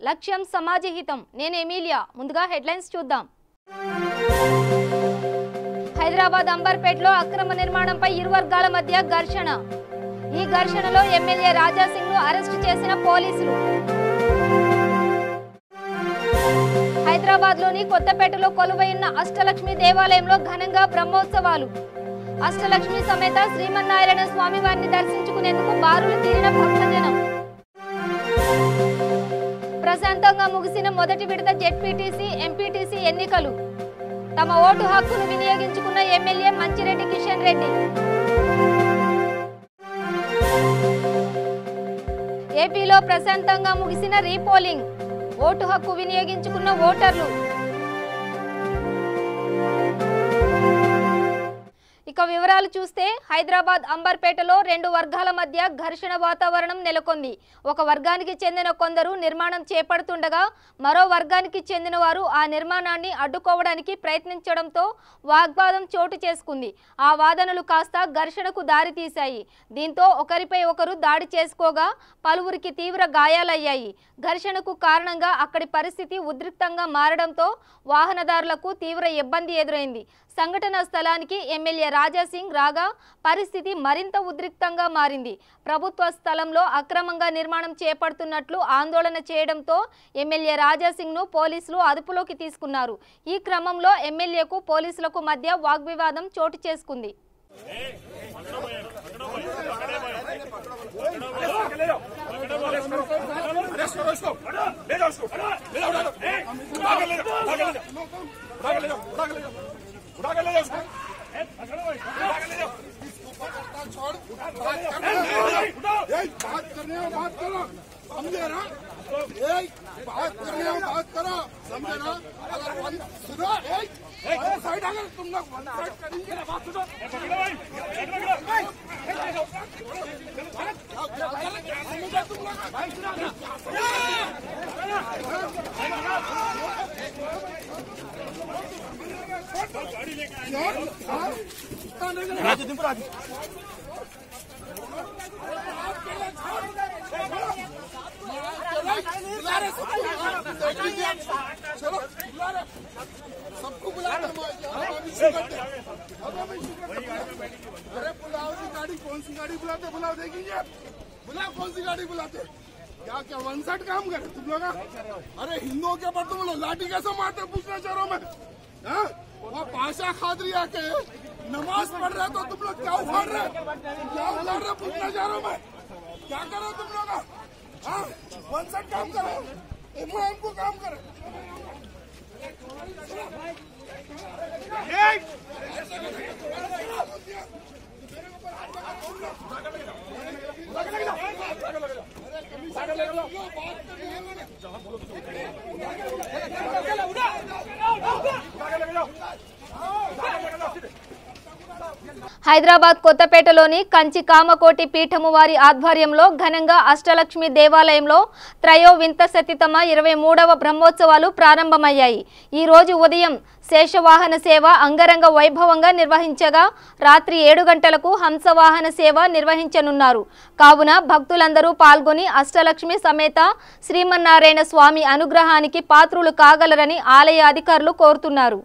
లక్ష్యం సమాజ హితం. నేను ఎమిలియా. ముందుగా హెడ్లైన్స్ చూద్దాం. హైదరాబాద్ అంబర్పేటలో అక్రమ నిర్మాణంపై ఇరు వర్గాల మధ్య ఘర్షణ. ఈ ఘర్షణలో ఎమ్మెల్యే రాజాసింగ్ ను అరెస్టు చేసిన పోలీసులు. హైదరాబాద్ లోని కొత్తపేటలో కొలువైన అష్టలక్ష్మి దేవాలయంలో ఘనంగా బ్రహ్మోత్సవాలు. అష్టలక్ష్మి సమేత శ్రీమన్నారాయణ స్వామి వారిని దర్శించుకునేందుకు బారులు తీరిన భక్తజనం. ప్రశాంతంగా ముగిసిన మొదటి విడత జెడ్పీటీసీ, ఎంపీటీసీ ఎన్నికలు. తమ ఓటు హక్కును వినియోగించుకున్న ఎమ్మెల్యే మంచిరెడ్డి కిషన్ రెడ్డి. ఏపీలో ప్రశాంతంగా ముగిసిన రీపోలింగ్. ఓటు హక్కు వినియోగించుకున్న ఓటర్లు. ఇక వివరాలు చూస్తే హైదరాబాద్ అంబర్పేటలో రెండు వర్గాల మధ్య ఘర్షణ వాతావరణం నెలకొంది. ఒక వర్గానికి చెందిన కొందరు నిర్మాణం చేపడుతుండగా మరో వర్గానికి చెందిన వారు ఆ నిర్మాణాన్ని అడ్డుకోవడానికి ప్రయత్నించడంతో వాగ్వాదం చోటు చేసుకుంది. ఆ వాదనలు కాస్త ఘర్షణకు దారితీశాయి. దీంతో ఒకరిపై ఒకరు దాడి చేసుకోగా పలువురికి తీవ్ర గాయాలయ్యాయి. ఘర్షణకు కారణంగా అక్కడి పరిస్థితి ఉద్రిక్తంగా మారడంతో వాహనదారులకు తీవ్ర ఇబ్బంది ఎదురైంది. సంఘటన స్థలానికి ఎమ్మెల్యే రాజాసింగ్ రాగా పరిస్థితి మరింత ఉద్రిక్తంగా మారింది. ప్రభుత్వ స్థలంలో అక్రమంగా నిర్మాణం చేపడుతున్నట్లు ఆందోళన చేయడంతో ఎమ్మెల్యే రాజాసింగ్ ను పోలీసులు అదుపులోకి తీసుకున్నారు. ఈ క్రమంలో ఎమ్మెల్యేకు పోలీసులకు మధ్య వాగ్వివాదం చోటు చేసుకుంది. बात करने में बात करो, समझे ना? बात करने में बात करो, समझे ना? अगर सुनो, साइड अगर तुम लोग वन साइड करेंगे ना, बात सुनो। चलो सबको बुला अरे बुलाओ की गाड़ी, कौन सी गाड़ी बुलाते? बुलाओ देखेंगे, बुलाओ कौन सी गाड़ी बुलाते? क्या क्या वन साइड काम करे तुम लोग? अरे हिंदुओं के ऊपर तुम लोग लाठी कैसे मारते पूछना चाह रहा हूँ मैं। वो पाशा खादरी आके नमाज पढ़ रहे तो तुम लोग क्या उखाड़ रहे पूछना चाह रहा हूँ मैं। क्या करो तुम लोग? वन साइड काम करो, इमाम को काम करे। హైదరాబాద్ కొత్తపేటలోని కంచి కామకోటి పీఠము వారి ఆధ్వర్యంలో ఘనంగా అష్టలక్ష్మి దేవాలయంలో త్రయోవింశతితమ 23వ బ్రహ్మోత్సవాలు ప్రారంభమయ్యాయి. ఈ రోజు ఉదయం శేషవాహన సేవ అంగరంగ వైభవంగా నిర్వహించగా రాత్రి 7 గంటలకు హంసవాహన సేవ నిర్వహించనున్నారు. కావున భక్తులందరూ పాల్గొని అష్టలక్ష్మి సమేత శ్రీమన్నారాయణ స్వామి అనుగ్రహానికి పాత్రులు కాగలరని ఆలయ అధికారులు కోరుతున్నారు.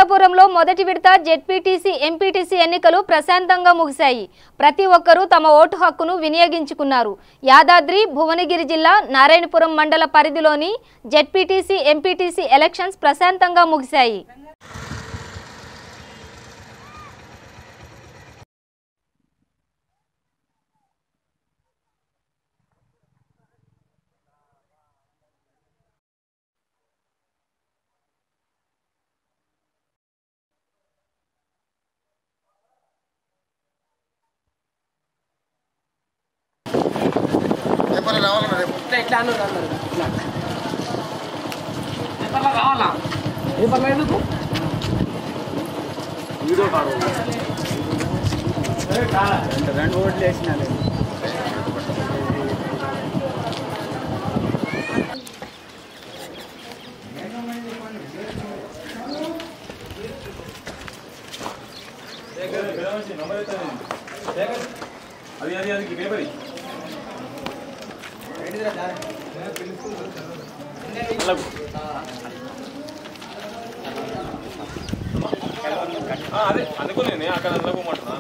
అనంతపురంలో మొదటి విడత జెడ్పీటీసీ ఎంపీటీసీ ఎన్నికలు ప్రశాంతంగా ముగిశాయి. ప్రతి ఒక్కరూ తమ ఓటు హక్కును వినియోగించుకున్నారు. యాదాద్రి భువనగిరి జిల్లా నారాయణపురం మండల పరిధిలోని జెడ్పీటీసీ ఎంపీటీసీ ఎలక్షన్స్ ప్రశాంతంగా ముగిశాయి. రెండు ఓట్లు వేసిన అది పేపర్ అదే అనుకునే అక్కడ అనుకోమంటున్నా.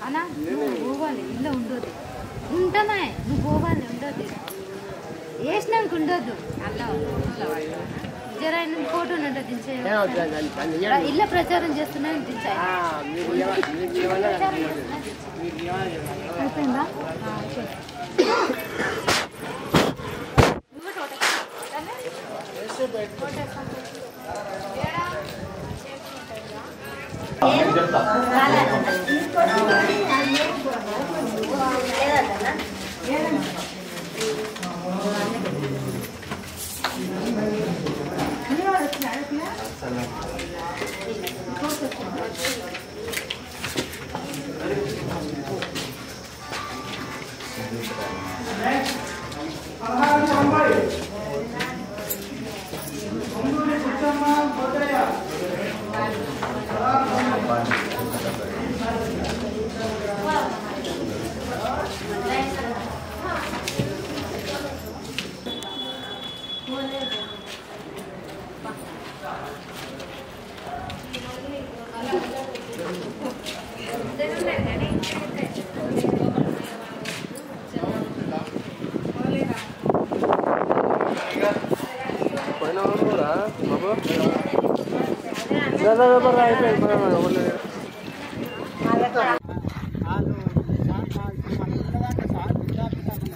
అలా నువ్వు పోవాలి, ఇలా ఉండొద్దు. ఉంటామే నువ్వు పోవాలి, ఉండొద్దు. వేసినాక ఉండొద్దు. అలా జరా ఫోటో దించే ఇళ్ళ ప్రచారం చేస్తున్నా దించాయి. అయిపోయిందా?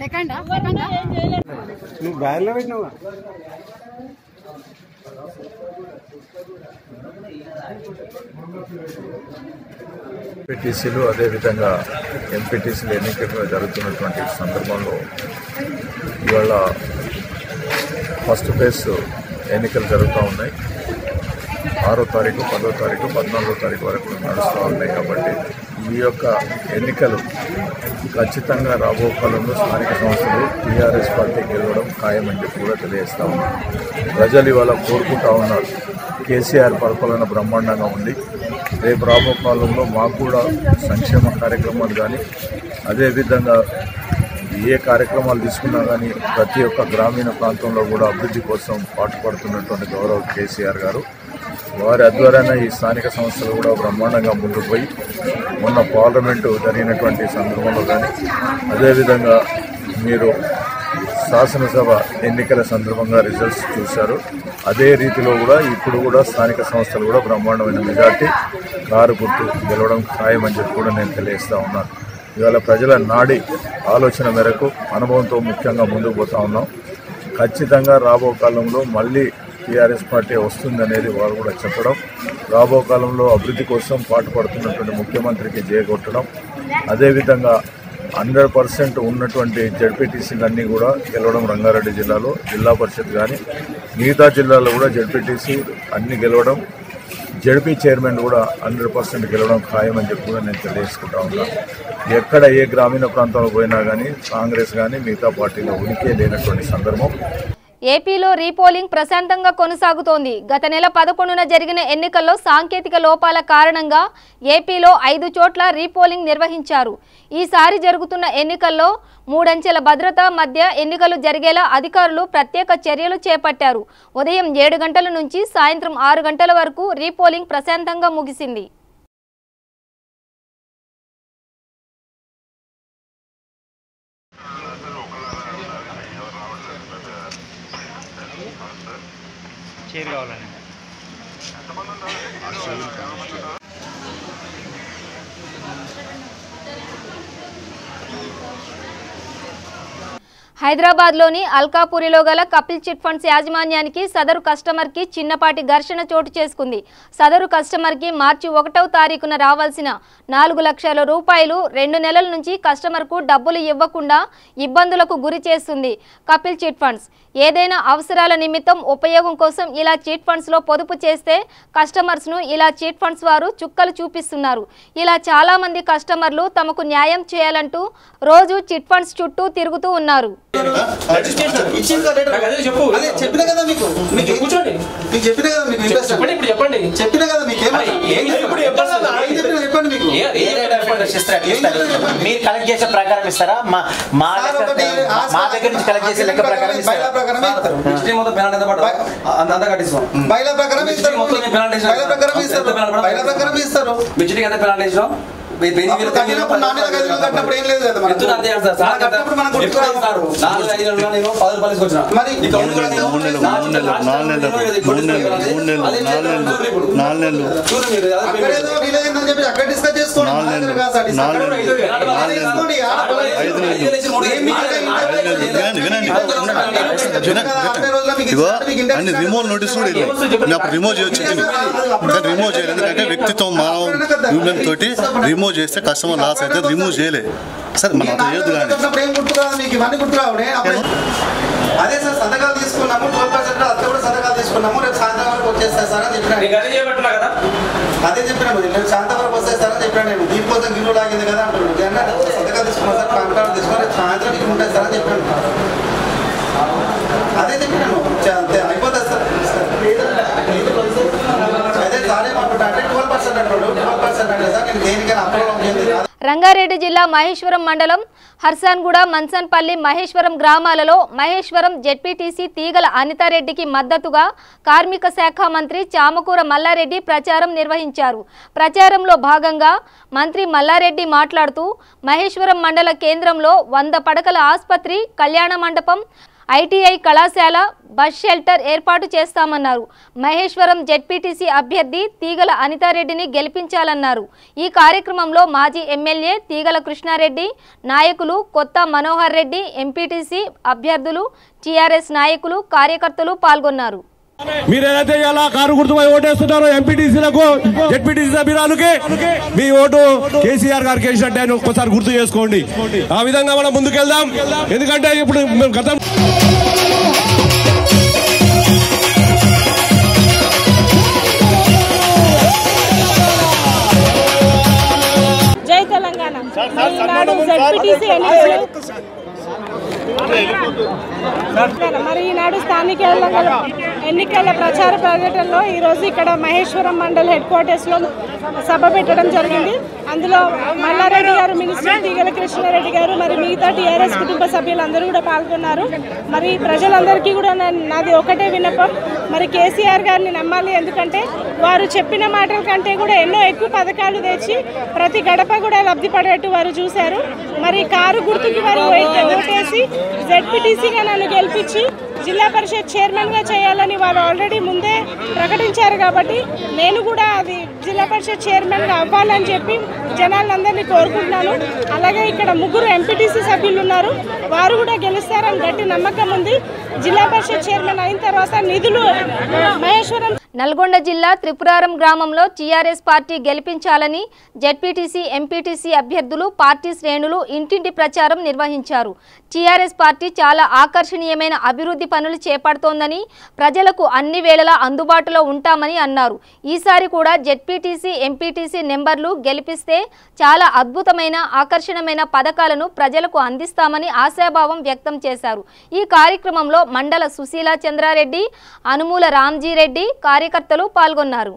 సెకండా నువ్వు బ్యాగ్లో పెట్టినావా? ఎంపీటీసీలు అదేవిధంగా ఎంపీటీసీలు ఎన్నికలు జరుగుతున్నటువంటి సందర్భంలో ఇవాళ ఫస్ట్ ఫేజ్ ఎన్నికలు జరుగుతూ ఉన్నాయి. 6వ తారీఖు, 10వ తారీఖు, 14వ తారీఖు వరకు నడుస్తూ ఉన్నాయి. కాబట్టి ఈ యొక్క ఎన్నికలు ఖచ్చితంగా రాబో కాలంలో స్థానిక సంస్థలు టీఆర్ఎస్ పార్టీ గెలవడం ఖాయమని చెప్పి కూడా తెలియజేస్తూ ఉన్నారు. ప్రజలు ఇవాళ కోరుకుంటా ఉన్నారు. కేసీఆర్ పరిపాలన బ్రహ్మాండంగా ఉంది. రేపు రాబో కాలంలో మాకు కూడా సంక్షేమ కార్యక్రమాలు కానీ అదేవిధంగా ఏ కార్యక్రమాలు తీసుకున్నా కానీ ప్రతి ఒక్క గ్రామీణ ప్రాంతంలో కూడా అభివృద్ధి కోసం పాటుపడుతున్నటువంటి గౌరవ కేసీఆర్ గారు వారి ఆధ్వర్యాన ఈ స్థానిక సంస్థలు కూడా బ్రహ్మాండంగా ముందుకు పోయి మొన్న పార్లమెంటు జరిగినటువంటి సందర్భంలో కానీ అదేవిధంగా మీరు శాసనసభ ఎన్నికల సందర్భంగా రిజల్ట్స్ చూశారు. అదే రీతిలో కూడా ఇప్పుడు కూడా స్థానిక సంస్థలు కూడా బ్రహ్మాండమైన మెజార్టీ కారు గుర్తు గెలవడం ఖాయమని చెప్పి కూడా నేను తెలియజేస్తూ ఉన్నాను. ఇవాళ ప్రజల నాడి ఆలోచన మేరకు అనుభవంతో ముఖ్యంగా ముందుకు పోతా ఉన్నాం. ఖచ్చితంగా రాబో కాలంలో మళ్ళీ టీఆర్ఎస్ పార్టీ వస్తుందనేది వారు కూడా చెప్పడం, రాబో కాలంలో అభివృద్ధి కోసం పాటుపడుతున్నటువంటి ముఖ్యమంత్రికి జయగొట్టడం, అదేవిధంగా 100% ఉన్నటువంటి జడ్పీటీసీలన్నీ కూడా గెలవడం, రంగారెడ్డి జిల్లాలో జిల్లా పరిషత్ కానీ మిగతా జిల్లాలో కూడా జడ్పీటీసీ అన్ని గెలవడం, జడ్పీ చైర్మన్ కూడా 100% గెలవడం ఖాయమని చెప్పి కూడా నేను తెలియజేసుకుంటా ఉన్నాను. ఎక్కడ ఏ గ్రామీణ ప్రాంతంలో పోయినా కానీ కాంగ్రెస్ కానీ మిగతా పార్టీలో ఉనికి లేనటువంటి సందర్భం. ఏపీలో రీపోలింగ్ ప్రశాంతంగా కొనసాగుతోంది. గత నెల 11న జరిగిన ఎన్నికల్లో సాంకేతిక లోపాల కారణంగా ఏపీలో 5 చోట్ల రీపోలింగ్ నిర్వహించారు. ఈసారి జరుగుతున్న ఎన్నికల్లో 3 అంచెల భద్రత మధ్య ఎన్నికలు జరిగేలా అధికారులు ప్రత్యేక చర్యలు చేపట్టారు. ఉదయం 7 గంటల నుంచి సాయంత్రం 6 గంటల వరకు రీపోలింగ్ ప్రశాంతంగా ముగిసింది. హైదరాబాద్లోని అల్కాపురిలో గల కపిల్ చిట్ ఫండ్స్ యాజమాన్యానికి సదరు కస్టమర్కి చిన్నపాటి ఘర్షణ చోటు చేసుకుంది. సదరు కస్టమర్కి మార్చి 1వ తారీఖున రావాల్సిన 4 లక్షల రూపాయలు 2 నెలల నుంచి కస్టమర్కు డబ్బులు ఇవ్వకుండా ఇబ్బందులకు గురి చేస్తుంది కపిల్ చిట్ ఫండ్స్. ఏదైనా అవసరాల నిమిత్తం ఉపయోగం కోసం ఇలా చిట్ ఫండ్స్లో పొదుపు చేస్తే కస్టమర్స్ను ఇలా చిట్ ఫండ్స్ వారు చుక్కలు చూపిస్తున్నారు. ఇలా చాలామంది కస్టమర్లు తమకు న్యాయం చేయాలంటూ రోజు చిట్ ఫండ్స్ చుట్టూ తిరుగుతూ ఉన్నారు. మీరు కలెక్ట్ చేసే ప్రకారం ఇస్తారా? మా దగ్గర నుంచి కలెక్ట్ చేసే లెక్క ప్రకారం రిమూవ్ నోటీస్ కూడా రిమూవ్ చేయొచ్చు. రిమూవ్ చేయాలి ఎందుకంటే వ్యక్తిత్వం మానవ తోటి రిమూవ్ చేస్తే కస్టమర్ లాస్ అయితే రిమూవ్ చేయలే సార్. మనం అంత చేయొద్దు కానీ అదే సార్ సంతకాలు తీసుకున్నాము 12% అంతా కూడా సంతకాలు తీసుకున్నాము. రేపు సాయంత్రం వరకు వచ్చేస్తాయి సార్ అని చెప్పిన అదే చెప్పినాము. రేపు సాయంత్రం వరకు వస్తాయి సార్ అని చెప్పాను. నేను దీనికోసం గిల్లు లాగింది కదా అంటున్నాను. సంతకాలు తీసుకున్నాను సార్, పాన్ కార్డు తీసుకున్నాను, రేపు సాయంత్రం మీకు ఉంటాయి సార్ అని చెప్పాను. అదే చెప్పినాను అంతే అయిపోతుంది సార్. అదే సార్ ఏమంటున్నా అంటే 12% అంటాడు. 12% అంటే సార్ నేను దేనికైనా అప్రూవల్ అవుతుంది. రంగారెడ్డి జిల్లా మహేశ్వరం మండలం హర్సాన్గూడ, మన్సన్పల్లి, మహేశ్వరం గ్రామాలలో మహేశ్వరం జెడ్పీటీసీ తీగల అనితారెడ్డికి మద్దతుగా కార్మిక శాఖ మంత్రి చామకూర మల్లారెడ్డి ప్రచారం నిర్వహించారు. ప్రచారంలో భాగంగా మంత్రి మల్లారెడ్డి మాట్లాడుతూ మహేశ్వరం మండల కేంద్రంలో 100 పడకల ఆసుపత్రి, కళ్యాణ మండపం, ఐటీఐ కళాశాల, బస్ షెల్టర్ ఏర్పాటు చేస్తామన్నారు. మహేశ్వరం జెడ్పీటీసీ అభ్యర్థి తీగల అనితారెడ్డిని గెలిపించాలన్నారు. ఈ కార్యక్రమంలో మాజీ ఎమ్మెల్యే తీగల కృష్ణారెడ్డి, నాయకులు కొత్త మనోహర్ రెడ్డి, ఎంపీటీసీ అభ్యర్థులు, టీఆర్ఎస్ నాయకులు, కార్యకర్తలు పాల్గొన్నారు. మీరు ఏదైతే ఇలా కారు గుర్తుపై ఓటేస్తున్నారో ఎంపీటీసీలకు, జెడ్పీటీసీ సభ్యురాలకి మీ ఓటు కేసీఆర్ గారికి వేసినట్టు ఆయన ఒక్కసారి గుర్తు చేసుకోండి. ఆ విధంగా మనం ముందుకెళ్దాం. ఎందుకంటే ఇప్పుడు గతం జై తెలంగాణ. మరి ఈనాడు స్థానిక ఎన్నికల ప్రచార పర్యటనలో ఈరోజు ఇక్కడ మహేశ్వరం మండల్ హెడ్ క్వార్టర్స్లో సభ పెట్టడం జరిగింది. అందులో మల్లారెడ్డి గారు, మినిస్టర్ తీగల కృష్ణారెడ్డి గారు, మరి మిగతా టీఆర్ఎస్ కుటుంబ సభ్యులందరూ కూడా పాల్గొన్నారు. మరి ప్రజలందరికీ కూడా నాది ఒకటే విన్నపం, మరి కేసీఆర్ గారిని నమ్మాలి. ఎందుకంటే వారు చెప్పిన మాటల కంటే కూడా ఎన్నో ఎక్కువ పథకాలు తెచ్చి ప్రతి గడప కూడా లబ్ధి పడేట్టు వారు చూశారు. మరి కారు గుర్తుకి వారు ఓటేసి జెడ్పీటీసీగా నన్ను గెలిపించి జిల్లా పరిషత్ చైర్మన్గా చేయాలని వారు ఆల్రెడీ ముందే ప్రకటించారు. కాబట్టి నేను కూడా అది జిల్లా పరిషత్ చైర్మన్గా అవ్వాలని చెప్పి జనాలందరినీ కోరుకుంటున్నాను. అలాగే ఇక్కడ 3 ఎంపీటీసీ సభ్యులు ఉన్నారు, వారు కూడా గెలుస్తారని గట్టి నమ్మకం ఉంది. జిల్లా పరిషత్ చైర్మన్ అయిన తర్వాత నిధులు మహేశ్వరం నల్గొండ జిల్లా త్రిపురారం గ్రామంలో టీఆర్ఎస్ పార్టీ గెలిపించాలని జెడ్పీటీసీ ఎంపీటీసీ అభ్యర్థులు పార్టీ శ్రేణులు ఇంటింటి ప్రచారం నిర్వహించారు. టీఆర్ఎస్ పార్టీ చాలా ఆకర్షణీయమైన అభివృద్ధి పనులు చేపడుతోందని, ప్రజలకు అన్ని వేళలా అందుబాటులో ఉంటామని అన్నారు. ఈసారి కూడా జెడ్పీటీసీ ఎంపీటీసీ నెంబర్లు గెలిపిస్తే చాలా అద్భుతమైన ఆకర్షణమైన పథకాలను ప్రజలకు అందిస్తామని ఆశాభావం వ్యక్తం చేశారు. ఈ కార్యక్రమంలో మండల సుశీలా చంద్రారెడ్డి, అనుమూల రామ్జీరెడ్డి కార్యకర్తలు పాల్గొన్నారు.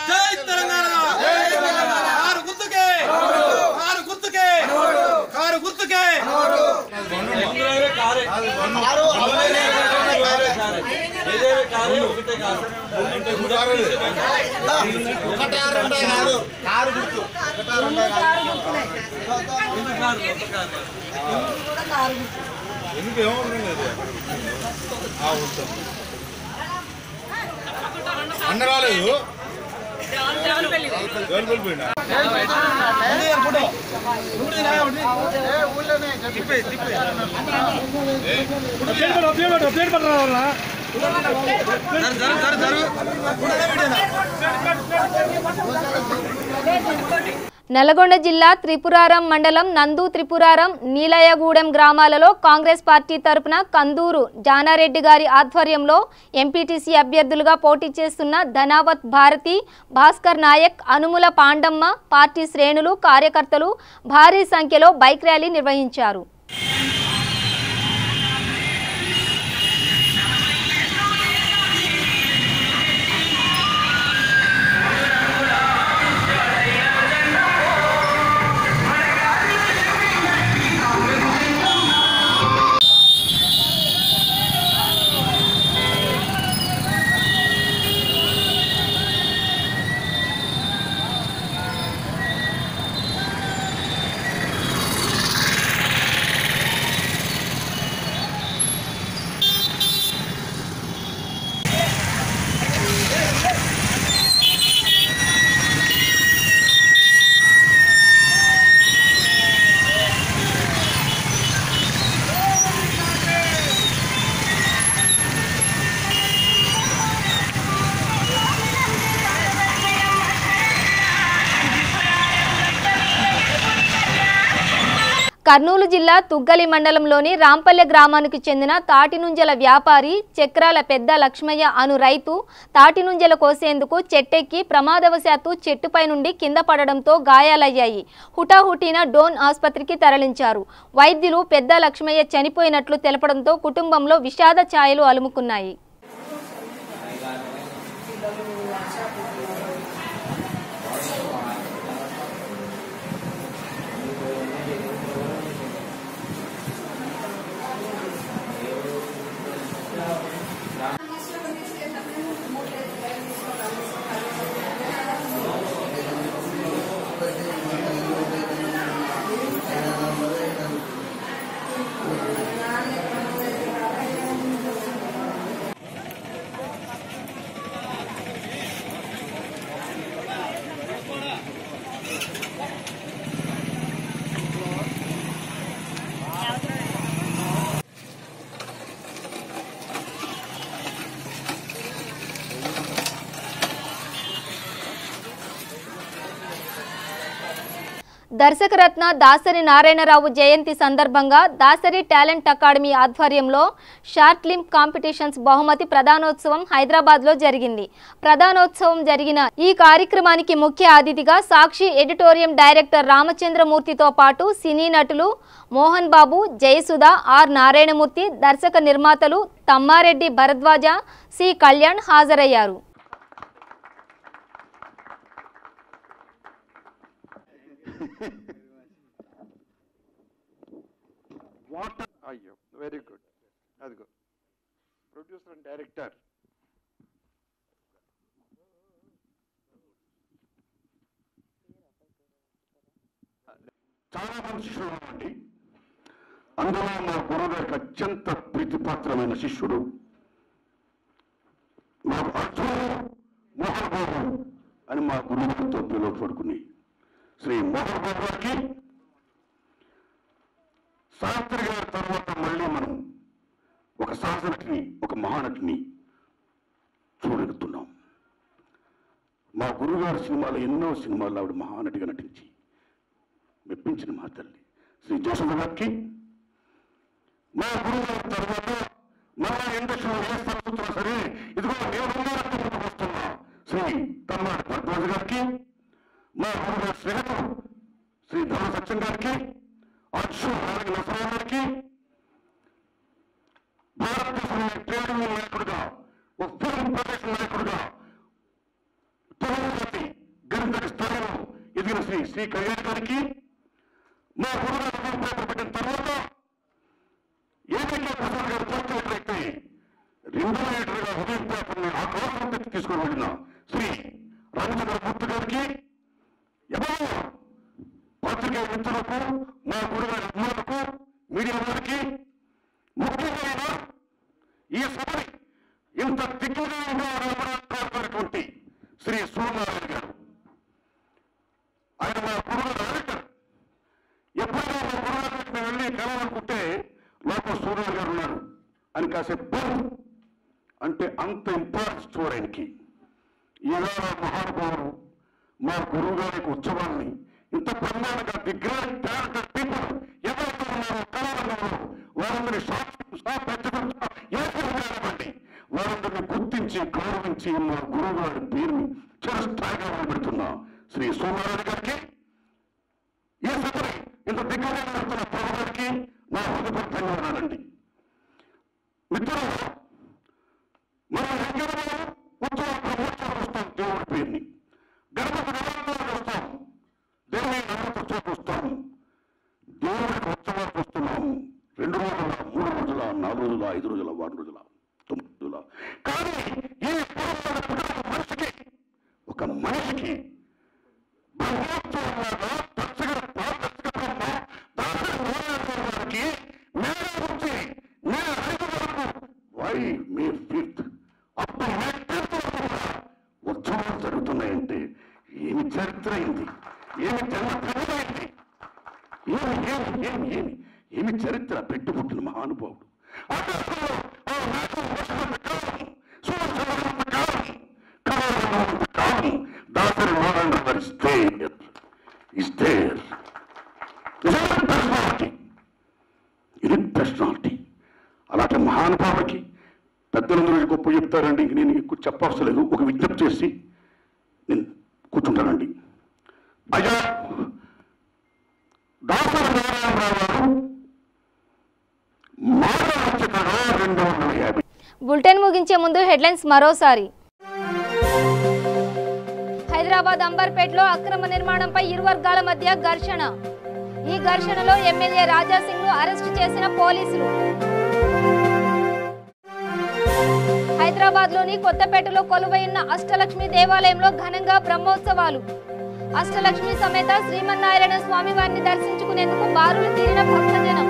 జై తెలంగాణ కారు గుర్తుకే కారు గుర్తుకే కారు గుర్తుకే అన్న రాలేదు నల్గొండ జిల్లా త్రిపురారం మండలం నందు త్రిపురారం నీలయగూడెం గ్రామాలలో కాంగ్రెస్ పార్టీ తరపున కందూరు జానారెడ్డి గారి ఆధ్వర్యంలో ఎంపీటీసీ అభ్యర్థులుగా పోటీ చేస్తున్న ధనావత్ భారతి, భాస్కర్ నాయక్, అనుముల పాండమ్మ పార్టీ శ్రేణులు కార్యకర్తలు భారీ సంఖ్యలో బైక్ ర్యాలీ నిర్వహించారు. కర్నూలు జిల్లా తుగ్గలి మండలంలోని రాంపల్లె గ్రామానికి చెందిన తాటినుంజల వ్యాపారి చక్రాల పెద్ద లక్ష్మయ్య అను రైతు తాటినుంజల కోసేందుకు చెట్టెక్కి ప్రమాదవశాత్తు చెట్టుపై నుండి కింద పడడంతో గాయాలయ్యాయి. హుటాహుటిన డోన్ ఆసుపత్రికి తరలించారు. వైద్యులు పెద్ద లక్ష్మయ్య చనిపోయినట్లు తెలపడంతో కుటుంబంలో విషాద ఛాయలు అలుముకున్నాయి. దర్శకరత్న దాసరి నారాయణరావు జయంతి సందర్భంగా దాసరి టాలెంట్ అకాడమీ ఆధ్వర్యంలో షార్ట్ ఫిల్మ్ కాంపిటీషన్స్ బహుమతి ప్రధానోత్సవం హైదరాబాద్లో జరిగింది. ప్రధానోత్సవం జరిగిన ఈ కార్యక్రమానికి ముఖ్య అతిథిగా సాక్షి ఎడిటోరియం డైరెక్టర్ రామచంద్రమూర్తితో పాటు సినీ నటులు మోహన్ బాబు, జయసుధ, ఆర్ నారాయణమూర్తి, దర్శక నిర్మాతలు తమ్మారెడ్డి భరద్వాజ, సి కళ్యాణ్ హాజరయ్యారు. అయ్యో వెరీ గుడ్. అదిగో ప్రొడ్యూసర్ అండ్ డైరెక్టర్ చాలా మంది శిష్యులు ఉన్నారండి. అందులో మా గురువు గారికి అత్యంత ప్రీతిపాత్రమైన శిష్యుడు మాకు అర్జునుడు మోహన్ బాబు అని మా గురువుతో పిలువపడుకుని శ్రీ మోహన్ బాబు గారికి సావిత్రి గారి తర్వాత మళ్ళీ మనం ఒక సహజనటిని ఒక మహానటిని చూడగలుగుతున్నాం. మా గురువుగారి సినిమాలో ఎన్నో సినిమాల్లో ఆవిడ మహానటిగా నటించి మెప్పించిన మా తల్లి శ్రీ జోసఫ్ గారికి, మా గురువుగారి తర్వాత మళ్ళా ఇండస్ట్రీలో ఏ స్థానం సరే ఇదిగో నేను వస్తున్నా శ్రీ తమ్మాడి భరద్వాజ్ గారికి, మా గురువుగారి స్నేహితుడు శ్రీ ధర్మ సత్యం గారికి, అక్షు నరసరావు గారికి, భారతదేశంలో ట్రేడ్ యూనియన్ నాయకుడిగా ఒక ఫిల్మ్ ప్రొడక్షన్ నాయకుడిగా తెలుగుజాతి గరిత స్థాయిలో ఎదిగిన శ్రీ కళ్యాణ్ గారికి, మా గురుగారు పెట్టిన తర్వాత ఏదైతే ప్రసాద్ గారు పోస్టులైతే 2 లీటర్గా ఉదయం పేపర్ని ఆ కోసం తీసుకొని వెళ్ళిన శ్రీ రామచంద్ర గుప్త గారికి, ఎవరో పత్రికా మిత్రులకు, మా గురుగారి అభిమానులకు, మీడియా వారికి, ముఖ్యంగా ఈ సభని ఇంత దిగ్విజయంగా కాపాడినటువంటి శ్రీ సూర్యనారాయణ గారు, ఆయన మా గురుగారు డైరెక్టర్. ఎప్పుడైనా మా గురుగారికి మేము వెళ్ళి కలవాలనుకుంటే లోపల సూర్యనారాయణ గారు ఉన్నారు అని కాసేపు అంటే అంత ఇంపార్టెన్స్ ఆయనకి. ఈవేళ మహానుభావులు మా గురువు గారికి ఉత్సవాన్ని ఇంత బ్రహ్మాండంగా ది గ్రేట్ టాలెంటెడ్ పీపుల్ ఎవరైతే ఉన్నారో కళారంగంలో వారందరినీ ఏర్పడి వారందరినీ గుర్తించి గౌరవించి మా గురువు గారి పేరుని చిరస్థాయిగా నిలబెడుతున్న శ్రీ సోమనారాయణ గారికి, ఈ సభని ఇంత దిగ్గజంగా నడుపుతున్న ప్రభు గారికి నా హృదయపూర్వక ధన్యవాదాలండి. మిత్రులు, మనం ఎక్కడ ఉత్సవాలు ప్రమోత్సవాలు వస్తాం, దేవుడి పేరుని గణపతి నవరాత్రులకు వస్తాం, దేవుని నవరాత్రులకు వస్తాం, దేవుడికి ఉత్సవాలకు వస్తున్నాం. 2 రోజుల 3 రోజుల 4 రోజుల 5 రోజుల 6 రోజుల 9 రోజుల. కానీ ఈ ఒక మనిషికి బ్రహ్మోత్సవంలాగా వారికి మే 5 వరకు మే 5th up to May 10th వరకు ఉత్సవాలు జరుగుతున్నాయంటే ఏమి చరిత్ర అయింది, ఏమి జన్మయింది, ఏమి చరిత్ర పెట్టి పుట్టిన మహానుభావుడు. దాసరి నారాయణ ఇది పర్సనాలిటీ. అలాంటి మహానుభావుడికి పెద్దలందరూ గొప్ప చెప్తారండి. నేను ఎక్కువ చెప్పవలసిన లేదు, ఒక విజ్ఞప్తి చేసి నేను కూర్చుంటానండి. అయ్యా దాసరి నారాయణరావు గారు మానవచ్చితగా 250. బులెటిన్ ముగించే ముందు హెడ్లైన్స్ మరోసారి. హైదరాబాద్ అంబర్పేటలో అక్రమ నిర్మాణంపై ఇరు వర్గాల మధ్య ఘర్షణ. ఈ ఘర్షణలో ఎమ్మెల్యే రాజాసింగ్ ను అరెస్టు చేసిన పోలీసులు. హైదరాబాద్ లోని కొత్తపేటలో కొలువైన అష్టలక్ష్మి దేవాలయంలో ఘనంగా బ్రహ్మోత్సవాలు. అష్టలక్ష్మి సమేత శ్రీమన్నారాయణ స్వామి వారిని దర్శించుకునేందుకు బారులు తీరిన భక్తజనం.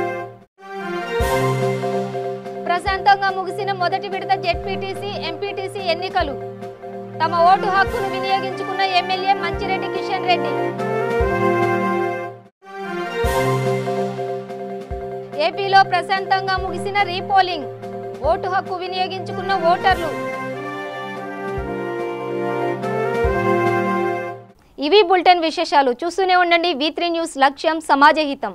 ప్రశాంతంగా ముగిసిన మొదటి విడత జెడ్పీటీసీ, ఎంపీటీసీ ఎన్నికలు. తమ ఓటు హక్కును వినియోగించుకున్న ఎమ్మెల్యే మంచిరెడ్డి కిషన్ రెడ్డి. ఏపీలో ప్రశాంతంగా ముగిసిన రీపోలింగ్. ఓటు హక్కు వినియోగించుకున్న ఓటర్లు. ఇవి బులెటిన్ విశేషాలు. చూస్తూనే ఉండండి V3 న్యూస్, లక్ష్యం సమాజహితం.